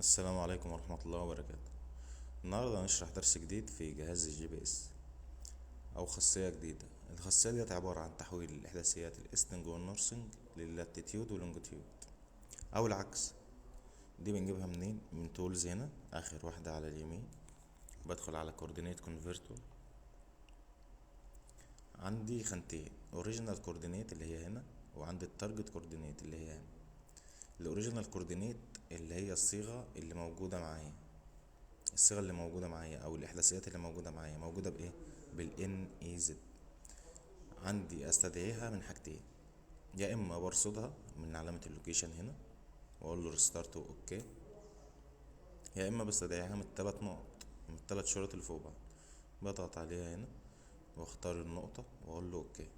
السلام عليكم ورحمة الله وبركاته. النهاردة هنشرح درس جديد في جهاز الجي بي اس أو خاصية جديدة. الخاصية ديت عبارة عن تحويل الإحداثيات الإيستنج والنورسنج لللاتيتيود واللونجيتيود أو العكس. دي بنجيبها منين؟ من تولز هنا آخر واحدة على اليمين. بدخل على كوردينيت كونفرتور. عندي خانتين، اوريجينال كوردينيت اللي هي هنا، وعندي التارجت كوردينيت اللي هي هنا. الاوريجينال كوردينيت اللي هي الصيغة اللي موجودة معايا، او الاحداثيات اللي موجوده معايا موجوده بايه؟ بالان اي زد. عندي استدعيها من حاجتين، يا اما برصدها من علامه اللوكيشن هنا واقول له ريستارت اوكي، يا اما بستدعيها من الثلاث نقط، من الثلاث شروط اللي فوق بعض. بضغط عليها هنا واختار النقطه واقول له اوكي.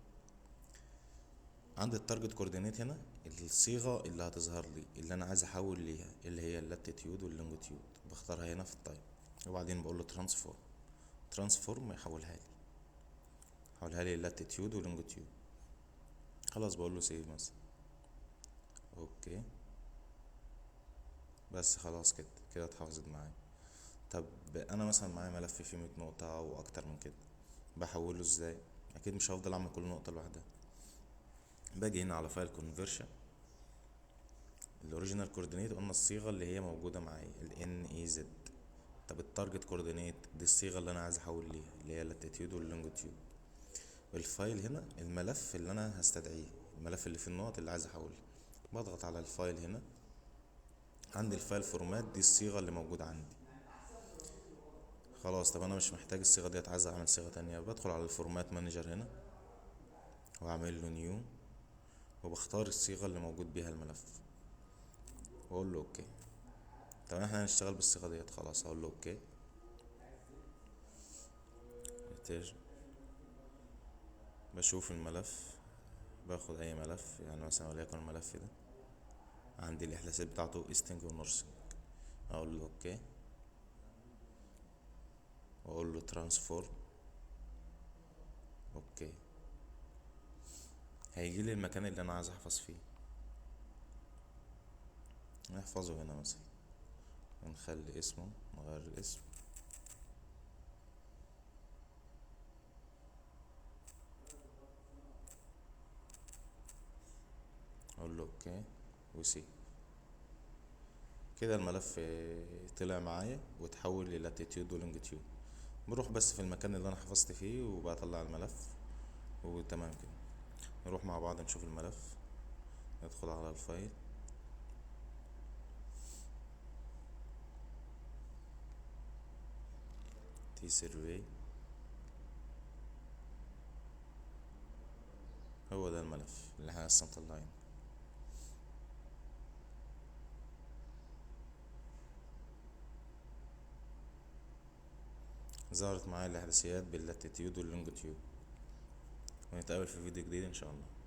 عند التارجت كوردينيت هنا الصيغه اللي هتظهر لي اللي انا عايز احول ليها اللي هي اللاتيتيود واللونجيتيود، بختارها هنا في التايب وبعدين بقول له ترانسفورم يحولها لي لاتيتيود ولونجيتيود. خلاص بقول له سيف مثلا اوكي. بس خلاص كده كده اتحفظت معايا. طب انا مثلا معايا ملف فيه 100 نقطة او اكتر من كده، بحوله ازاي؟ اكيد مش هفضل اعمل كل نقطة لوحدها. باجي هنا على فايل كونفرشن، الاوريجينال كوردينيت قلنا الصيغة اللي هي موجودة معايا الان اي زد. طب التارجت كوردينيت دي الصيغة اللي انا عايز احول ليها اللي هي اللاتيتيود واللونجيتيود. الفايل هنا الملف اللي انا هستدعيه، الملف اللي فيه النقط اللي عايز احولها. بضغط على الفايل هنا، عندي الفايل فورمات دي الصيغة اللي موجودة عندي. خلاص طب انا مش محتاج الصيغة ديت، عايز اعمل صيغة تانية. بدخل على الفورمات مانجر هنا واعمل له نيو وبختار الصيغة اللي موجود بيها الملف واقول له اوكي. طب احنا هنشتغل بالصيغة ديت، خلاص اقول له اوكي. بشوف الملف، باخد اي ملف، يعني مثلا وليكن الملف ده عندي الاحداثات بتاعته ايستنج ونورسنج، اقول له اوكي واقول له ترانسفورم اوكي. هيجي لي المكان اللي انا عايز احفظ فيه، نحفظه هنا مثلا ونخلي اسمه، نغير الاسم، اقول له اوكي وسي. كده الملف طلع معايا وتحول للاتيتيود ولونجيتيود. بروح بس في المكان اللي انا حفظت فيه وبطلع الملف وتمام كده. نروح مع بعض نشوف الملف. ندخل على الفايل، تي سيرفي، هو ده الملف اللي احنا لسه مطلعينه. ظهرت معايا الاحداثيات باللاتيتيود واللونجيتيود. ونتقابل في فيديو جديد ان شاء الله.